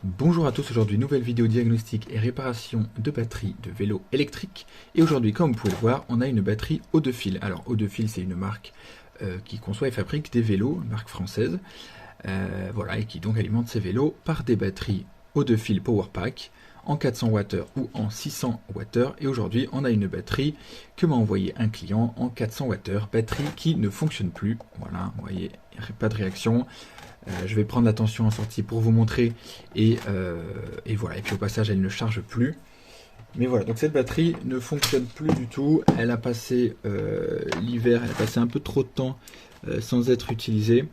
Bonjour à tous, aujourd'hui nouvelle vidéo diagnostic et réparation de batterie de vélo électrique. Et aujourd'hui, comme vous pouvez le voir, on a une batterie eau de fil. Alors eau de fil, c'est une marque qui conçoit et fabrique des vélos, une marque française, voilà, et qui donc alimente ses vélos par des batteries eau de fil Powerpack en 400 Wh ou en 600 Wh. Et aujourd'hui, on a une batterie que m'a envoyé un client en 400 Wh, batterie qui ne fonctionne plus. Voilà, vous voyez, il n'y a pas de réaction. Je vais prendre la tension en sortie pour vous montrer et voilà, et puis au passage elle ne charge plus, mais voilà, donc cette batterie ne fonctionne plus du tout. Elle a passé l'hiver, elle a passé un peu trop de temps sans être utilisée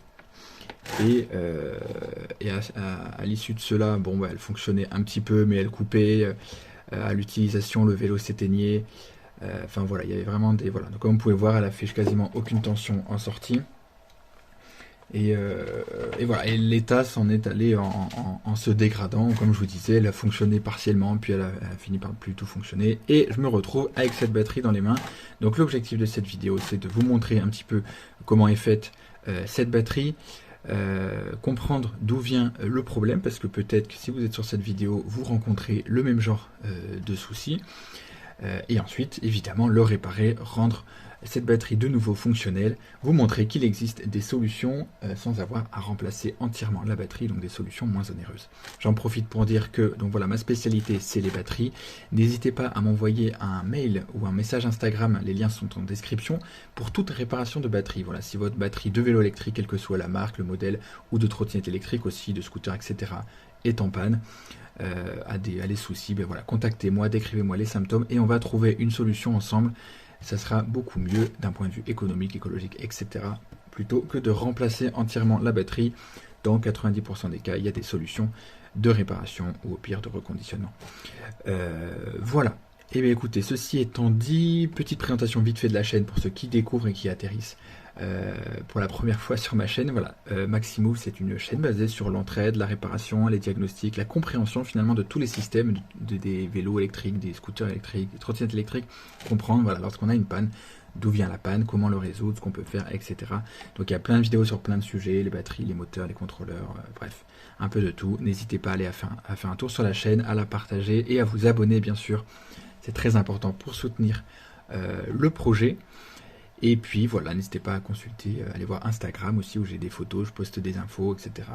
et à l'issue de cela, bon bah, elle fonctionnait un petit peu mais elle coupait à l'utilisation, le vélo s'éteignait, enfin voilà, il y avait vraiment des, voilà, donc comme vous pouvez voir, elle affiche quasiment aucune tension en sortie. Et voilà, et l'état s'en est allé en se dégradant. Comme je vous disais, elle a fonctionné partiellement, puis elle a fini par ne plus tout fonctionner. Et je me retrouve avec cette batterie dans les mains. Donc l'objectif de cette vidéo, c'est de vous montrer un petit peu comment est faite cette batterie, comprendre d'où vient le problème, parce que peut-être que si vous êtes sur cette vidéo, vous rencontrez le même genre de soucis. Et ensuite, évidemment, le réparer, rendre cette batterie de nouveau fonctionnelle, vous montrer qu'il existe des solutions sans avoir à remplacer entièrement la batterie, donc des solutions moins onéreuses. J'en profite pour dire que, donc voilà, ma spécialité c'est les batteries. N'hésitez pas à m'envoyer un mail ou un message Instagram, les liens sont en description, pour toute réparation de batterie. Voilà, si votre batterie de vélo électrique, quelle que soit la marque, le modèle, ou de trottinette électrique aussi, de scooter, etc., est en panne, à des soucis, ben voilà, contactez-moi, décrivez-moi les symptômes et on va trouver une solution ensemble. Ça sera beaucoup mieux d'un point de vue économique, écologique, etc. plutôt que de remplacer entièrement la batterie. Dans 90% des cas, il y a des solutions de réparation ou au pire de reconditionnement. Voilà. Et bien écoutez, ceci étant dit, petite présentation vite fait de la chaîne pour ceux qui découvrent et qui atterrissent pour la première fois sur ma chaîne. Voilà, Maximove, c'est une chaîne basée sur l'entraide, la réparation, les diagnostics, la compréhension finalement de tous les systèmes des vélos électriques, des scooters électriques, des trottinettes électriques, comprendre voilà, lorsqu'on a une panne, d'où vient la panne, comment le résoudre, ce qu'on peut faire, etc. Donc il y a plein de vidéos sur plein de sujets, les batteries, les moteurs, les contrôleurs, bref, un peu de tout. N'hésitez pas à aller à faire un tour sur la chaîne, à la partager et à vous abonner bien sûr. C'est très important pour soutenir le projet. Et puis voilà, n'hésitez pas à consulter, aller voir Instagram aussi où j'ai des photos, je poste des infos, etc.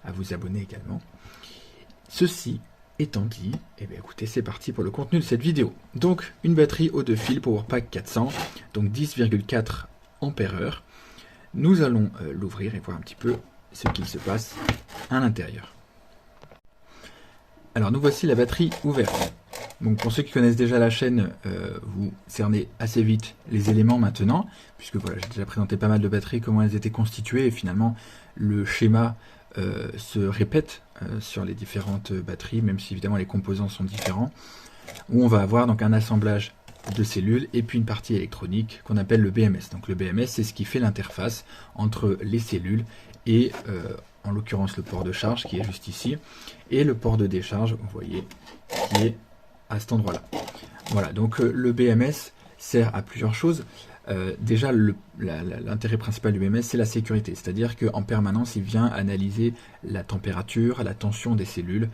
À vous abonner également. Ceci étant dit, eh bien écoutez, c'est parti pour le contenu de cette vidéo. Donc une batterie eau de fil Powerpack 400, donc 10,4 ampères-heure. Nous allons l'ouvrir et voir un petit peu ce qu'il se passe à l'intérieur. Alors nous voici la batterie ouverte. Donc pour ceux qui connaissent déjà la chaîne, vous cernez assez vite les éléments maintenant, puisque voilà, j'ai déjà présenté pas mal de batteries, comment elles étaient constituées, et finalement le schéma se répète sur les différentes batteries, même si évidemment les composants sont différents, où on va avoir donc un assemblage de cellules et puis une partie électronique qu'on appelle le BMS. Donc le BMS, c'est ce qui fait l'interface entre les cellules et en l'occurrence le port de charge qui est juste ici, et le port de décharge, vous voyez, qui est à cet endroit-là. Voilà, donc le BMS sert à plusieurs choses. Déjà, l'intérêt principal du BMS, c'est la sécurité, c'est-à-dire qu'en permanence, il vient analyser la température, la tension des cellules,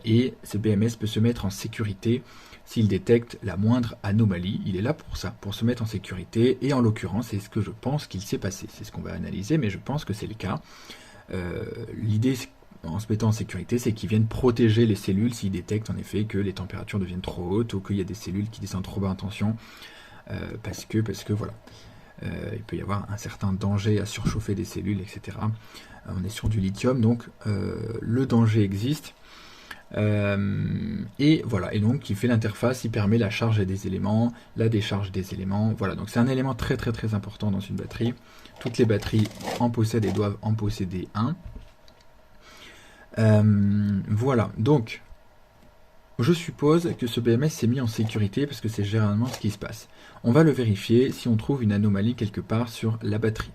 et ce BMS peut se mettre en sécurité s'il détecte la moindre anomalie. Il est là pour ça, pour se mettre en sécurité, et en l'occurrence, c'est ce que je pense qu'il s'est passé. C'est ce qu'on va analyser, mais je pense que c'est le cas. L'idée, en se mettant en sécurité, c'est qu'ils viennent protéger les cellules s'ils détectent en effet que les températures deviennent trop hautes ou qu'il y a des cellules qui descendent trop bas en tension, parce que voilà, il peut y avoir un certain danger à surchauffer des cellules, etc. On est sur du lithium, donc le danger existe. Et voilà, et donc il fait l'interface, il permet la charge des éléments, la décharge des éléments. Voilà, donc c'est un élément très très très important dans une batterie. Toutes les batteries en possèdent et doivent en posséder un. Voilà, donc je suppose que ce BMS s'est mis en sécurité parce que c'est généralement ce qui se passe. On va le vérifier si on trouve une anomalie quelque part sur la batterie.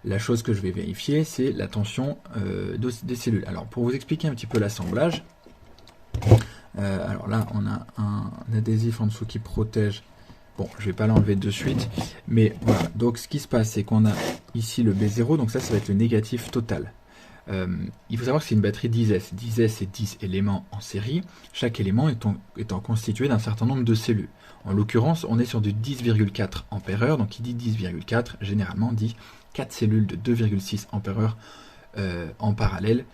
La chose que je vais vérifier, c'est la tension des cellules. Alors pour vous expliquer un petit peu l'assemblage, alors là on a un adhésif en dessous qui protège. Bon, je vais pas l'enlever de suite, mais voilà. Donc ce qui se passe, c'est qu'on a ici le B0, donc ça va être le négatif total. Il faut savoir que c'est une batterie 10S. 10S, c'est 10 éléments en série, chaque élément étant constitué d'un certain nombre de cellules. En l'occurrence, on est sur du 10,4 Ah, donc qui dit 10,4, généralement dit 4 cellules de 2,6 Ah en parallèle,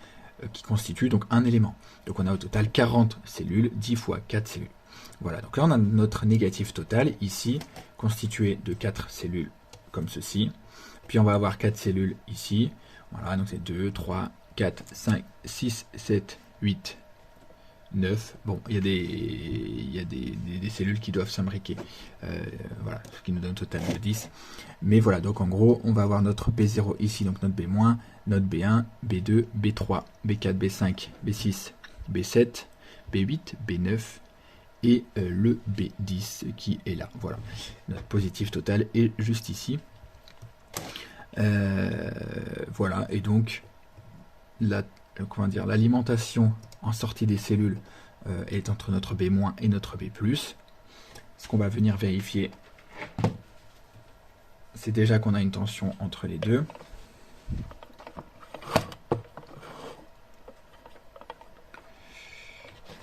qui constituent donc un élément. Donc on a au total 40 cellules, 10 fois 4 cellules. Voilà, donc là on a notre négatif total, ici, constitué de 4 cellules comme ceci. Puis on va avoir 4 cellules ici. Voilà, donc c'est 2, 3, 4, 5, 6, 7, 8, 9. Bon, il y a des cellules qui doivent s'imbriquer. Voilà, ce qui nous donne un total de 10. Mais voilà, donc en gros, on va avoir notre B0 ici, donc notre B-, notre B1, B2, B3, B4, B5, B6, B7, B8, B9 et le B10 qui est là. Voilà, notre positif total est juste ici. Voilà, et donc l'alimentation en sortie des cellules est entre notre B- et notre B+. Ce qu'on va venir vérifier, c'est déjà qu'on a une tension entre les deux.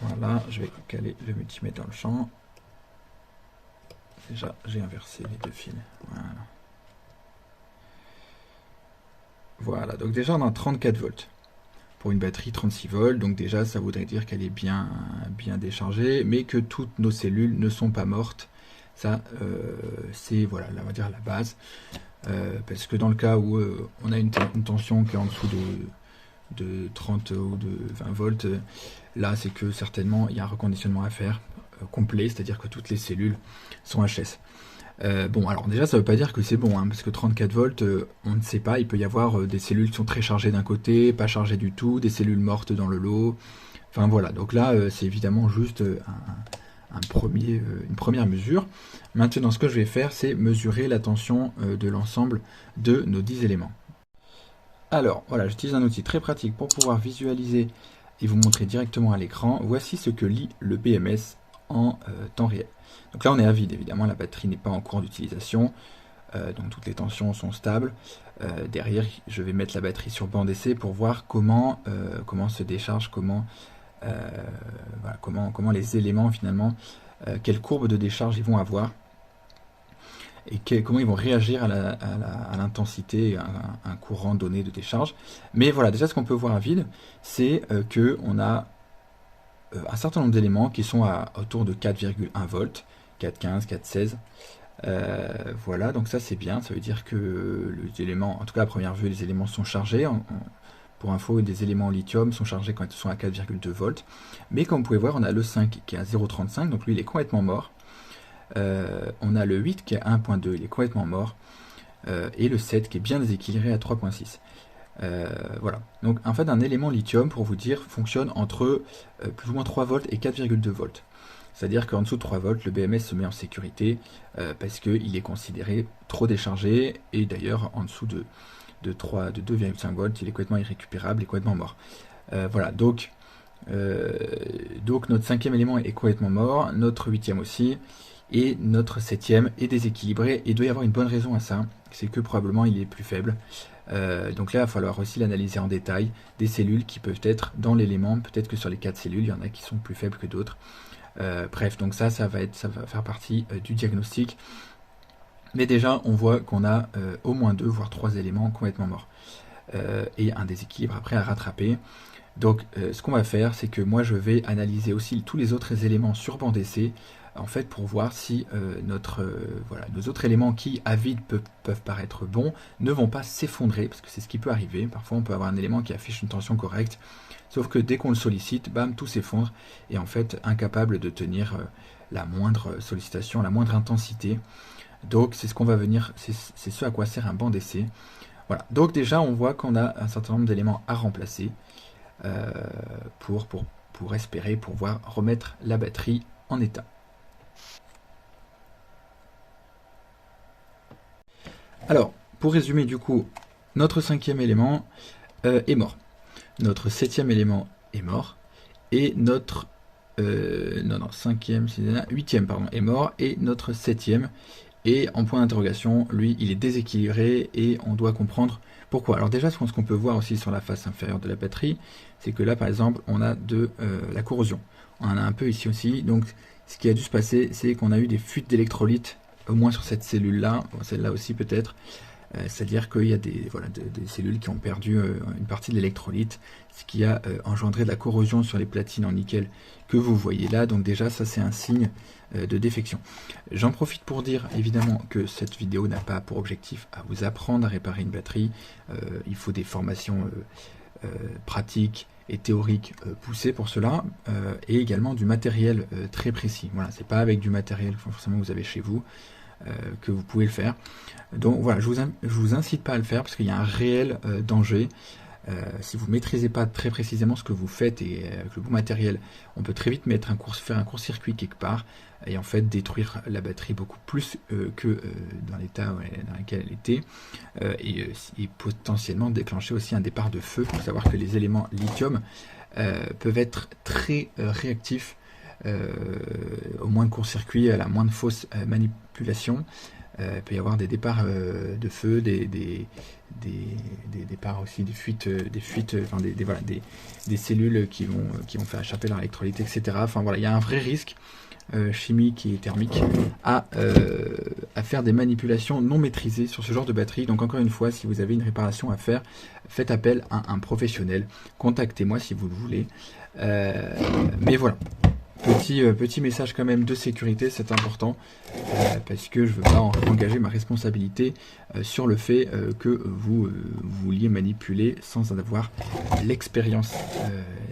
Voilà, je vais caler le multimètre dans le champ. Déjà, j'ai inversé les deux fils. Voilà. Voilà, donc déjà on a 34 volts pour une batterie 36 volts, donc déjà ça voudrait dire qu'elle est bien déchargée, mais que toutes nos cellules ne sont pas mortes. Ça, c'est voilà, on va dire la base, parce que dans le cas où on a une tension qui est en dessous de 30 ou de 20 volts, là c'est que certainement il y a un reconditionnement à faire complet, c'est-à-dire que toutes les cellules sont HS. Bon, alors déjà, ça veut pas dire que c'est bon, hein, parce que 34 volts, on ne sait pas, il peut y avoir des cellules qui sont très chargées d'un côté, pas chargées du tout, des cellules mortes dans le lot, enfin voilà, donc là, c'est évidemment juste une première mesure. Maintenant, ce que je vais faire, c'est mesurer la tension de l'ensemble de nos 10 éléments. Alors, voilà, j'utilise un outil très pratique pour pouvoir visualiser et vous montrer directement à l'écran. Voici ce que lit le BMS en temps réel. Donc là on est à vide, évidemment la batterie n'est pas en cours d'utilisation, donc toutes les tensions sont stables. Derrière je vais mettre la batterie sur banc d'essai pour voir comment se décharge, comment les éléments finalement, quelle courbe de décharge ils vont avoir et comment ils vont réagir à l'intensité, à un courant donné de décharge. Mais voilà, déjà ce qu'on peut voir à vide, c'est qu'on a un certain nombre d'éléments qui sont autour de 4,1 volts, 4,15, 4,16. Voilà, donc ça c'est bien, ça veut dire que les éléments, en tout cas à première vue, les éléments sont chargés. Pour info, des éléments au lithium sont chargés quand ils sont à 4,2 volts. Mais comme vous pouvez voir, on a le 5 qui est à 0,35, donc lui il est complètement mort. On a le 8 qui est à 1,2, il est complètement mort. Et le 7 qui est bien déséquilibré à 3,6. Voilà, donc en fait un élément lithium, pour vous dire, fonctionne entre plus ou moins 3 volts et 4,2 volts. C'est-à-dire qu'en dessous de 3 volts, le BMS se met en sécurité parce qu'il est considéré trop déchargé, et d'ailleurs en dessous de 2,5 volts, il est complètement irrécupérable et complètement mort. Voilà, donc notre 5e élément est complètement mort, notre 8e aussi, et notre 7e est déséquilibré, et il doit y avoir une bonne raison à ça, c'est que probablement il est plus faible. Donc là, il va falloir aussi l'analyser en détail, des cellules qui peuvent être dans l'élément, peut-être que sur les 4 cellules, il y en a qui sont plus faibles que d'autres. Bref, donc ça va faire partie du diagnostic. Mais déjà, on voit qu'on a au moins 2, voire 3 éléments complètement morts. Et un déséquilibre après à rattraper. Donc ce qu'on va faire, c'est que moi je vais analyser aussi tous les autres éléments sur banc d'essai, en fait, pour voir si nos autres éléments qui à vide peuvent paraître bons ne vont pas s'effondrer, parce que c'est ce qui peut arriver. Parfois on peut avoir un élément qui affiche une tension correcte, sauf que dès qu'on le sollicite, bam, tout s'effondre, et en fait incapable de tenir la moindre sollicitation, la moindre intensité. Donc c'est ce qu'on va venir, c'est ce à quoi sert un banc d'essai. Voilà, donc déjà on voit qu'on a un certain nombre d'éléments à remplacer pour espérer pouvoir remettre la batterie en état. Alors, pour résumer du coup, notre 5e élément est mort, notre 7e élément est mort, et notre 8e pardon, est mort, et notre 7e Et en point d'interrogation, lui, il est déséquilibré et on doit comprendre pourquoi. Alors déjà, ce qu'on peut voir aussi sur la face inférieure de la batterie, c'est que là, par exemple, on a de la corrosion. On en a un peu ici aussi. Donc, ce qui a dû se passer, c'est qu'on a eu des fuites d'électrolytes, au moins sur cette cellule-là, celle-là aussi peut-être. C'est-à-dire qu'il y a des cellules qui ont perdu une partie de l'électrolyte, ce qui a engendré de la corrosion sur les platines en nickel que vous voyez là. Donc déjà, ça c'est un signe de défection. J'en profite pour dire évidemment que cette vidéo n'a pas pour objectif à vous apprendre à réparer une batterie. Il faut des formations pratiques et théoriques poussées pour cela, et également du matériel très précis. Voilà, c'est pas avec du matériel forcément que vous avez chez vous que vous pouvez le faire. Donc voilà, je vous incite pas à le faire parce qu'il y a un réel danger. Si vous ne maîtrisez pas très précisément ce que vous faites et avec le bon matériel, on peut très vite faire un court-circuit quelque part et en fait détruire la batterie beaucoup plus que dans l'état dans lequel elle était, et potentiellement déclencher aussi un départ de feu. Il faut savoir que les éléments lithium peuvent être très réactifs au moins de court-circuit, à la moindre fausse manipulation. Il peut y avoir des départs de feu, des départs aussi, des fuites, enfin des cellules qui vont faire échapper leur électrolyte, etc. Enfin voilà, il y a un vrai risque chimique et thermique à faire des manipulations non maîtrisées sur ce genre de batterie. Donc encore une fois, si vous avez une réparation à faire, faites appel à un professionnel. Contactez-moi si vous le voulez. Mais voilà. Petit message quand même de sécurité, c'est important, parce que je ne veux pas engager ma responsabilité sur le fait que vous vouliez manipuler sans en avoir l'expérience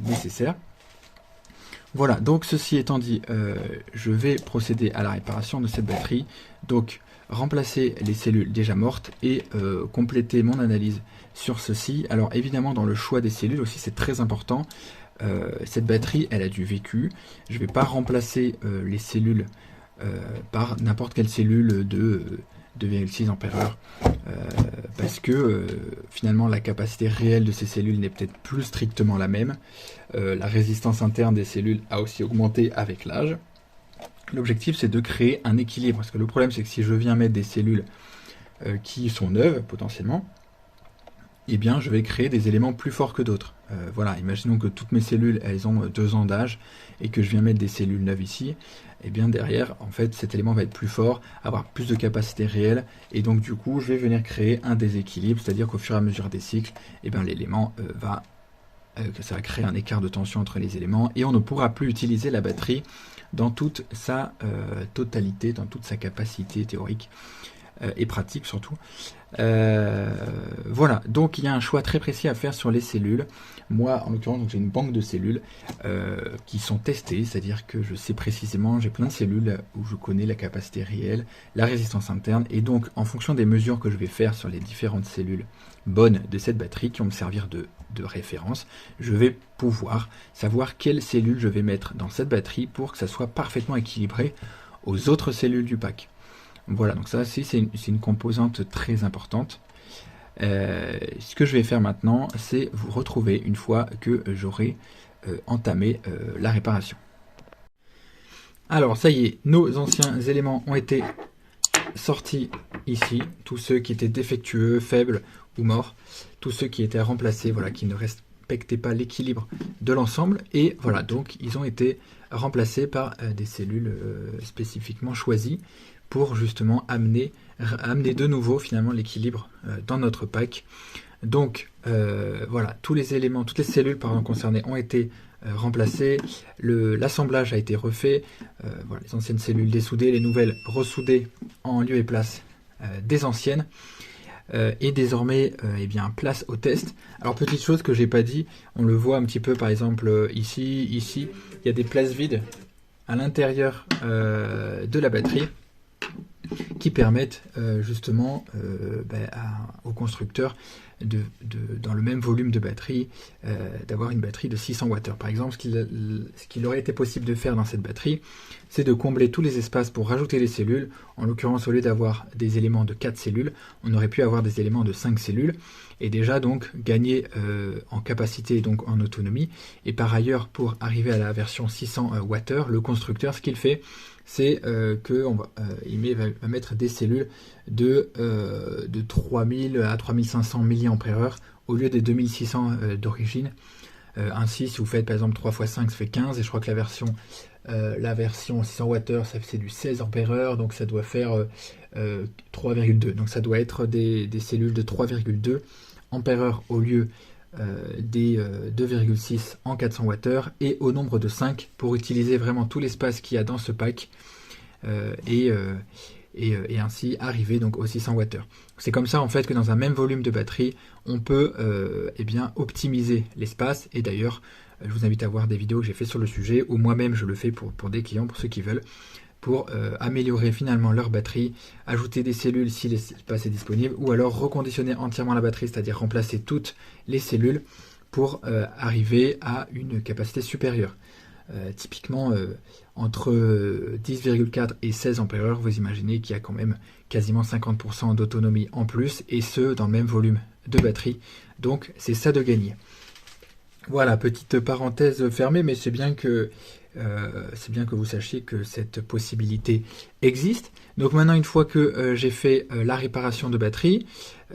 nécessaire. Voilà, donc ceci étant dit, je vais procéder à la réparation de cette batterie, donc remplacer les cellules déjà mortes et compléter mon analyse sur ceci. Alors évidemment dans le choix des cellules aussi c'est très important. Cette batterie, elle a du vécu. Je ne vais pas remplacer les cellules par n'importe quelle cellule de 2,6 ampères-heure, parce que finalement la capacité réelle de ces cellules n'est peut-être plus strictement la même. La résistance interne des cellules a aussi augmenté avec l'âge. L'objectif c'est de créer un équilibre, parce que le problème c'est que si je viens mettre des cellules qui sont neuves potentiellement, eh bien je vais créer des éléments plus forts que d'autres. Voilà, imaginons que toutes mes cellules elles ont 2 ans d'âge et que je viens mettre des cellules neuves ici, et bien derrière en fait cet élément va être plus fort, avoir plus de capacité réelle, et donc du coup je vais venir créer un déséquilibre, c'est-à-dire qu'au fur et à mesure des cycles, eh bien l'élément ça va créer un écart de tension entre les éléments et on ne pourra plus utiliser la batterie dans toute sa totalité, dans toute sa capacité théorique et pratique surtout. Voilà, donc il y a un choix très précis à faire sur les cellules. Moi en l'occurrence j'ai une banque de cellules qui sont testées, c'est-à-dire que je sais précisément, j'ai plein de cellules où je connais la capacité réelle, la résistance interne, et donc en fonction des mesures que je vais faire sur les différentes cellules bonnes de cette batterie qui vont me servir de référence, je vais pouvoir savoir quelles cellules je vais mettre dans cette batterie pour que ça soit parfaitement équilibré aux autres cellules du pack. Voilà, donc ça aussi c'est une composante très importante. Ce que je vais faire maintenant, c'est vous retrouver une fois que j'aurai entamé la réparation. Alors ça y est, nos anciens éléments ont été sortis ici, tous ceux qui étaient défectueux, faibles ou morts, tous ceux qui étaient remplacés, voilà, qui ne respectaient pas l'équilibre de l'ensemble, et voilà, donc ils ont été remplacés par des cellules spécifiquement choisies pour justement amener de nouveau finalement l'équilibre dans notre pack. Donc voilà, tous les éléments, toutes les cellules concernées ont été remplacées, l'assemblage a été refait, voilà, les anciennes cellules dessoudées, les nouvelles ressoudées en lieu et place des anciennes, et désormais eh bien, place au test. Alors petite chose que j'ai pas dit, on le voit un petit peu par exemple ici, il y a des places vides à l'intérieur de la batterie, qui permettent justement au constructeur dans le même volume de batterie, d'avoir une batterie de 600 Wh. Par exemple, ce qu'il aurait été possible de faire dans cette batterie, c'est de combler tous les espaces pour rajouter les cellules. En l'occurrence, au lieu d'avoir des éléments de 4 cellules, on aurait pu avoir des éléments de 5 cellules, et déjà donc gagner en capacité, donc en autonomie. Et par ailleurs, pour arriver à la version 600 Wh, le constructeur, ce qu'il fait, c'est qu'il va mettre des cellules de 3000 à 3500 mAh au lieu des 2600 d'origine. Ainsi, si vous faites par exemple 3 x 5, ça fait 15, et je crois que la version 600 Wh, c'est du 16 Ah, donc ça doit faire 3,2. Donc ça doit être des cellules de 3,2 Ah au lieu des 2,6 en 400 Wh, et au nombre de 5 pour utiliser vraiment tout l'espace qu'il y a dans ce pack, et ainsi arriver donc aux 600 Wh. C'est comme ça en fait que dans un même volume de batterie, on peut optimiser l'espace. Et d'ailleurs, je vous invite à voir des vidéos que j'ai fait sur le sujet, ou moi-même je le fais pour des clients, pour ceux qui veulent, pour améliorer finalement leur batterie, ajouter des cellules si l'espace est disponible, ou alors reconditionner entièrement la batterie, c'est-à-dire remplacer toutes les cellules pour arriver à une capacité supérieure. Typiquement, entre 10,4 et 16 Ah, vous imaginez qu'il y a quand même quasiment 50% d'autonomie en plus, et ce, dans le même volume de batterie. Donc, c'est ça de gagner. Voilà, petite parenthèse fermée, mais c'est bien que vous sachiez que cette possibilité existe. Donc maintenant, une fois que j'ai fait la réparation de batterie,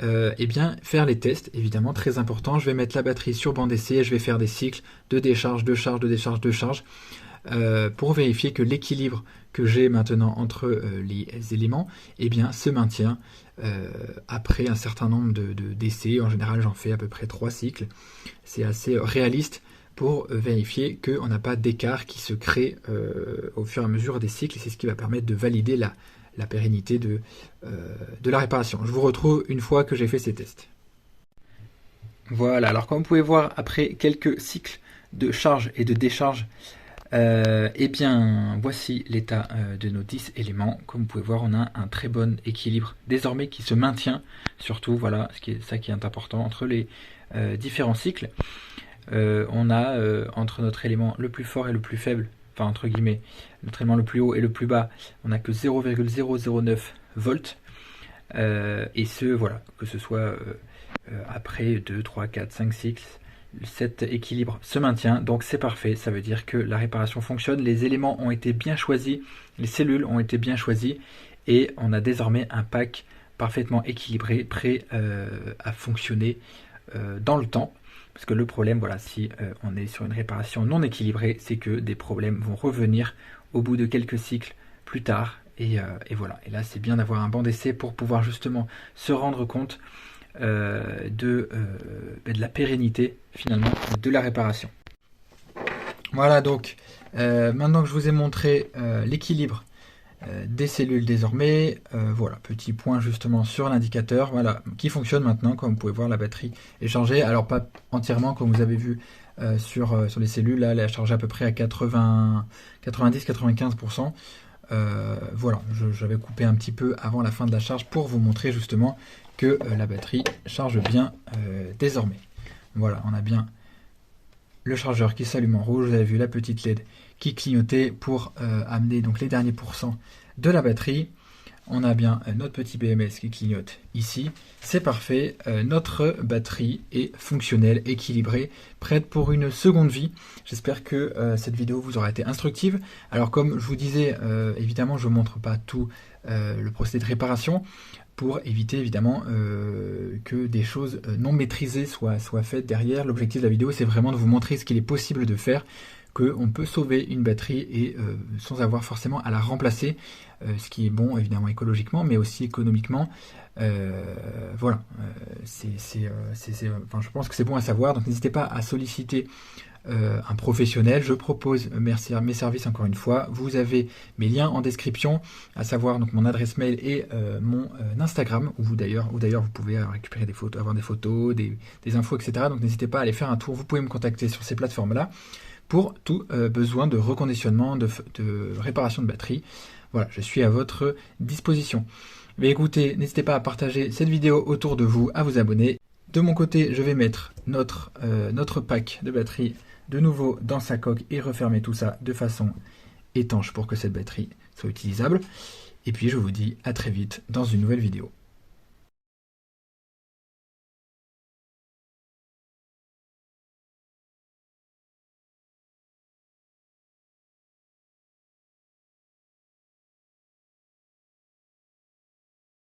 eh bien faire les tests, évidemment très important. Je vais mettre la batterie sur banc d'essai et je vais faire des cycles de décharge, de charge, de décharge, de charge, pour vérifier que l'équilibre que j'ai maintenant entre les éléments, eh bien, se maintient après un certain nombre d'essais. En général, j'en fais à peu près 3 cycles. C'est assez réaliste pour vérifier qu'on n'a pas d'écart qui se crée au fur et à mesure des cycles, et c'est ce qui va permettre de valider la pérennité de la réparation. Je vous retrouve une fois que j'ai fait ces tests. Voilà, alors comme vous pouvez voir, après quelques cycles de charge et de décharge, eh bien voici l'état de nos 10 éléments. Comme vous pouvez voir, on a un très bon équilibre désormais qui se maintient, surtout, voilà, ça qui est important entre les différents cycles. On a entre notre élément le plus fort et le plus faible, enfin entre guillemets, notre élément le plus haut et le plus bas, on n'a que 0,009 volts, et ce, voilà, que ce soit après 2, 3, 4, 5 cycles, cet équilibre se maintient, donc c'est parfait. Ça veut dire que la réparation fonctionne, les éléments ont été bien choisis, les cellules ont été bien choisies, et on a désormais un pack parfaitement équilibré, prêt à fonctionner dans le temps. Parce que le problème, voilà, si on est sur une réparation non équilibrée, c'est que des problèmes vont revenir au bout de quelques cycles plus tard, et voilà. Et là, c'est bien d'avoir un banc d'essai pour pouvoir justement se rendre compte de la pérennité finalement de la réparation. Voilà, donc maintenant que je vous ai montré l'équilibre des cellules désormais, voilà, petit point justement sur l'indicateur, voilà, qui fonctionne maintenant. Comme vous pouvez voir, la batterie est chargée, alors pas entièrement comme vous avez vu sur les cellules, là elle est chargée à peu près à 90-95%. Voilà, j'avais coupé un petit peu avant la fin de la charge pour vous montrer justement que la batterie charge bien désormais. Voilà, on a bien le chargeur qui s'allume en rouge, vous avez vu la petite LED qui clignotait pour amener donc les derniers pourcents de la batterie. On a bien notre petit BMS qui clignote ici, c'est parfait, notre batterie est fonctionnelle, équilibrée, prête pour une seconde vie. J'espère que cette vidéo vous aura été instructive. Alors comme je vous disais, évidemment je ne vous montre pas tout le procédé de réparation, pour éviter évidemment que des choses non maîtrisées soient faites derrière. L'objectif de la vidéo, c'est vraiment de vous montrer ce qu'il est possible de faire, qu'on peut sauver une batterie et sans avoir forcément à la remplacer, ce qui est bon évidemment écologiquement, mais aussi économiquement. Voilà, enfin, je pense que c'est bon à savoir, donc n'hésitez pas à solliciter un professionnel. Je propose mes services encore une fois. Vous avez mes liens en description, à savoir donc mon adresse mail et mon Instagram, où d'ailleurs vous pouvez récupérer des photos, avoir des photos, des infos, etc. Donc n'hésitez pas à aller faire un tour. Vous pouvez me contacter sur ces plateformes-là pour tout besoin de reconditionnement, de réparation de batterie. Voilà, je suis à votre disposition. Mais écoutez, n'hésitez pas à partager cette vidéo autour de vous, à vous abonner. De mon côté, je vais mettre notre pack de batterie de nouveau dans sa coque et refermer tout ça de façon étanche pour que cette batterie soit utilisable. Et puis je vous dis à très vite dans une nouvelle vidéo.